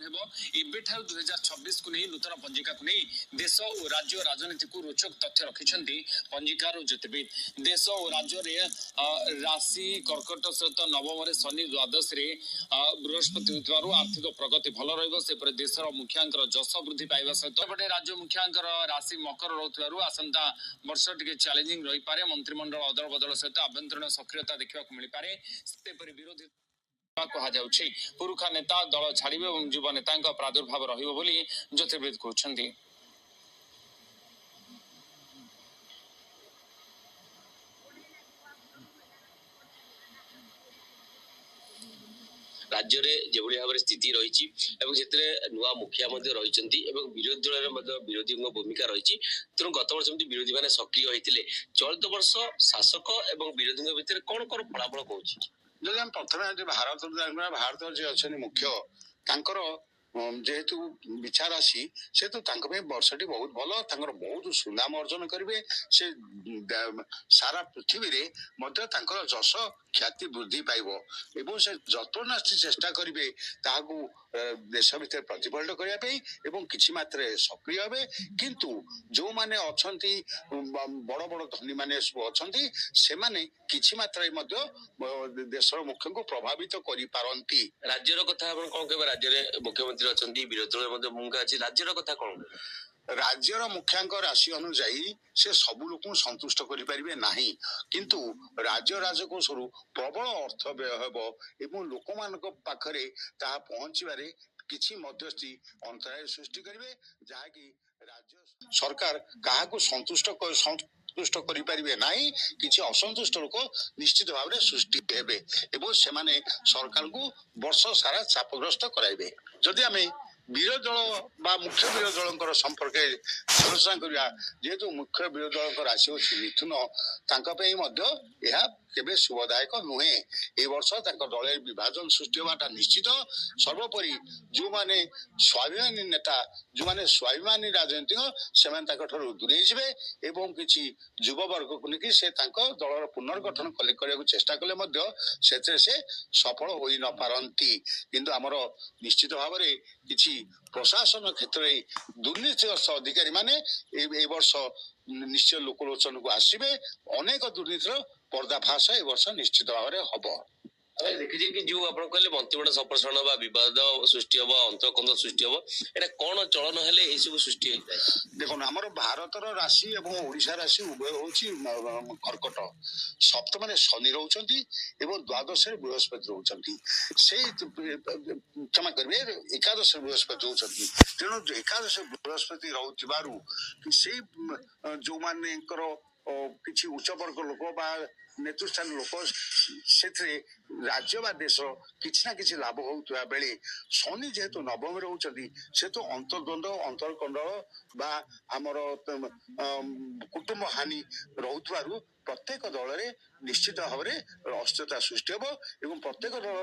ହେବ ଏବେଠାରୁ 2026 କୁ ନେଇ ନୂତନ ପଞ୍ଜିକାକୁ ନେଇ ଦେଶ ଓ ରାଜ୍ୟ ରାଜନୀତିକୁ ରୋଚକ ତଥ୍ୟ ରଖିଛନ୍ତି ପଞ୍ଜିକାର ଜ୍ୟୋତିର୍ବିଦ। ଦେଶ ଓ ରାଜ୍ୟରେ ରାଶି କର୍କଟ ସହିତ ନବମରେ ଶନି ଦ୍ୱାଦଶରେ ବୃହସ୍ପତି ହୋଇଥିବାରୁ ଆର୍ଥିକ ପ୍ରଗତି ଭଲ ରହିବ। ସେପରି ଦେଶର ମୁଖିଆଙ୍କର ଯଶ ବୃଦ୍ଧି ପାଇବା ସହିତ ଏପଟେ ରାଜ୍ୟ ମୁଖିଆଙ୍କର ରାଶି ମକର ରହୁଥିବାରୁ ଆସନ୍ତା ବର୍ଷ ଟିକେ ଚ୍ୟାଲେଞ୍ଜିଂ ରହିପାରେ। ମନ୍ତ୍ରିମଣ୍ଡଳ ଅଦଳ ବଦଳ ସହିତ ଆଭ୍ୟନ୍ତରୀଣ ସକ୍ରିୟତା ଦେଖିବାକୁ ମିଳିପାରେ। ସେପରି ବିରୋଧୀ କୁହାଯାଉଛି ପୁରୁଖା ନେତା ଦଳ ଛାଡ଼ିବେ ଏବଂ ଯୁବ ନେତାଙ୍କ ପ୍ରାଦୁର୍ଭାବ ରହିବ ବୋଲି ଜ୍ୟୋତିର୍ବିଦ କହୁଛନ୍ତି। ରାଜ୍ୟରେ ଯେଭଳି ଭାବରେ ସ୍ଥିତି ରହିଛି ଏବଂ ସେଥିରେ ନୂଆ ମୁଖିଆ ମଧ୍ୟ ରହିଛନ୍ତି ଏବଂ ବିରୋଧୀ ଦଳରେ ମଧ୍ୟ ବିରୋଧୀଙ୍କ ଭୂମିକା ରହିଛି। ତେଣୁ ଗତ ବର୍ଷ ଯେମିତି ବିରୋଧୀ ମାନେ ସକ୍ରିୟ ହୋଇଥିଲେ, ଚଳିତ ବର୍ଷ ଶାସକ ଏବଂ ବିରୋଧୀଙ୍କ ଭିତରେ କଣ ଫଳାଫଳ କହୁଛି? ଯଦି ଆମେ ପ୍ରଥମେ ଭାରତର ଯିଏ ଅଛନ୍ତି ମୁଖ୍ୟ, ତାଙ୍କର ଯେହେତୁ ବିଚାର ରାଶି, ସେହେତୁ ତାଙ୍କ ପାଇଁ ବର୍ଷଟି ବହୁତ ଭଲ। ତାଙ୍କର ବହୁତ ସୁନାମ ଅର୍ଜନ କରିବେ। ସେ ସାରା ପୃଥିବୀରେ ମଧ୍ୟ ତାଙ୍କର ଯଶ ଖ୍ୟାତି ବୃଦ୍ଧି ପାଇବ ଏବଂ ସେ ଯତ୍ନାସ୍ତି ଚେଷ୍ଟା କରିବେ ତାହାକୁ ଦେଶ ଭିତରେ ପ୍ରତିଫଳିତ କରିବା ପାଇଁ ଏବଂ କିଛି ମାତ୍ରାରେ ସକ୍ରିୟ ହେବେ। କିନ୍ତୁ ଯୋଉମାନେ ଅଛନ୍ତି ବଡ ବଡ ଧନୀ ମାନେ ସବୁ ଅଛନ୍ତି, ସେମାନେ କିଛି ମାତ୍ରାରେ ମଧ୍ୟ ଦେଶର ମୁଖ୍ୟଙ୍କୁ ପ୍ରଭାବିତ କରିପାରନ୍ତି। ରାଜ୍ୟର କଥା ଆପଣ କଣ କହିବେ? ରାଜ୍ୟରେ ମୁଖ୍ୟମନ୍ତ୍ରୀ ଅଛନ୍ତି, ବିରୋଧୀ ଦଳରେ ମଧ୍ୟ ଭୂମିକା ଅଛି, ରାଜ୍ୟର କଥା କଣ? ରାଜ୍ୟର ମୁଖ୍ୟାଙ୍କ ରାଶି ଅନୁଯାୟୀ ସେ ସବୁ ଲୋକଙ୍କୁ ସନ୍ତୁଷ୍ଟ କରିପାରିବେ ନାହିଁ, କିନ୍ତୁ ରାଜ୍ୟ ରାଜକୋଷରୁ ପ୍ରବଳ ଅର୍ଥ ବ୍ୟୟ ହେବ ଏବଂ ଲୋକମାନଙ୍କ ପାଖରେ ତାହା ପହଞ୍ଚିବାରେ କିଛି ମଧ୍ୟସ୍ଥି ଅନ୍ତରାୟ ସୃଷ୍ଟି କରିବେ, ଯାହାକି ରାଜ୍ୟ ସରକାର କାହାକୁ ସନ୍ତୁଷ୍ଟ କରିପାରିବେ ନାହିଁ। କିଛି ଅସନ୍ତୁଷ୍ଟ ଲୋକ ନିଶ୍ଚିତ ଭାବରେ ସୃଷ୍ଟି ହେବେ ଏବଂ ସେମାନେ ସରକାରଙ୍କୁ ବର୍ଷ ସାରା ଚାପଗ୍ରସ୍ତ କରାଇବେ। ଯଦି ଆମେ ବିରୋଧୀ ଦଳ ବା ମୁଖ୍ୟ ବିରୋଧୀ ଦଳଙ୍କର ସମ୍ପର୍କରେ ଆଲୋଚନା କରିବା, ଯେହେତୁ ମୁଖ୍ୟ ବିରୋଧୀ ଦଳଙ୍କ ରାଶି ହେଉଛି ମିଥୁନ, ତାଙ୍କ ପାଇଁ ମଧ୍ୟ ଏହା କେବେ ଶୁଭଦାୟକ ନୁହେଁ। ଏ ବର୍ଷ ତାଙ୍କ ଦଳରେ ବିଭାଜନ ସୃଷ୍ଟି ହେବାଟା ନିଶ୍ଚିତ। ସର୍ବୋପରି ଯୋଉମାନେ ସ୍ୱାଭିମାନୀ ନେତା, ଯୋଉମାନେ ସ୍ୱାଭିମାନୀ ରାଜନୈତିକ, ସେମାନେ ତାଙ୍କ ଠାରୁ ଦୂରେଇ ଯିବେ ଏବଂ କିଛି ଯୁବବର୍ଗକୁ ନେଇକି ସେ ତାଙ୍କ ଦଳର ପୁନର୍ଗଠନ କରିବାକୁ ଚେଷ୍ଟା କଲେ ମଧ୍ୟ ସେଥିରେ ସେ ସଫଳ ହୋଇ ନ ପାରନ୍ତି। କିନ୍ତୁ ଆମର ନିଶ୍ଚିତ ଭାବରେ କିଛି ପ୍ରଶାସନ କ୍ଷେତ୍ରରେ ଦୁର୍ନୀତିଗ୍ରସ୍ତ ଅଧିକାରୀ ମାନେ ଏ ବର୍ଷ ନିଶ୍ଚୟ ଲୋକଲୋଚନକୁ ଆସିବେ। ଅନେକ ଦୁର୍ନୀତିର ପର୍ଦ୍ଦାଫାଶ ଏ ବର୍ଷ ନିଶ୍ଚିତ ଭାବରେ ହବ। ଦେଖିଛି କି ଯୋଉ ଆପଣ କହିଲେ ମନ୍ତ୍ରିମଣ୍ଡଳ ସମ୍ପ୍ରସାରଣ ବା ବିବାଦ ସୃଷ୍ଟି ହବ, ଅନ୍ତର୍କନ୍ଦ ସୃଷ୍ଟି ହବ, ଏଟା କଣ ଚଳନ ହେଲେ ଏଇ ସବୁ ସୃଷ୍ଟି ହେଇଥାଏ? ଦେଖନ୍ତୁ, ଆମର ଭାରତର ରାଶି ଏବଂ ଓଡିଶା ରାଶି ଉଭୟ ହଉଛି କର୍କଟ। ସପ୍ତମରେ ଶନି ରହୁଛନ୍ତି ଏବଂ ଦ୍ୱାଦଶରେ ବୃହସ୍ପତି ରହୁଛନ୍ତି। ସେଇ କ୍ଷମା କରିବେ, ଏକାଦଶରେ ବୃହସ୍ପତି ରହୁଛନ୍ତି। ତେଣୁ ଏକାଦଶ ବୃହସ୍ପତି ରହୁଥିବାରୁ ସେଇ ଯୋଉମାନଙ୍କର କିଛି ଉଚ୍ଚ ବର୍ଗ ଲୋକ ବା ନେତୃସ୍ଥାନୀୟ ଲୋକ, ସେଥିରେ ରାଜ୍ୟ ବା ଦେଶ କିଛି ନା କିଛି ଲାଭ ହଉଥିବା ବେଳେ ଶନି ଯେହେତୁ ନବମରେ ରହୁଛନ୍ତି, ସେହେତୁ ଅନ୍ତର୍ଦ୍ୱନ୍ଦ୍ୱ, ଅନ୍ତର୍କଣ୍ଡଳ ବା ଆମର କୁଟୁମ୍ବ ହାନି ରହୁଥିବାରୁ ପ୍ରତ୍ୟେକ ଦଳରେ ନିଶ୍ଚିତ ଭାବରେ ଅସ୍ଥିରତା ସୃଷ୍ଟି ହେବ ଏବଂ ପ୍ରତ୍ୟେକ ଦଳ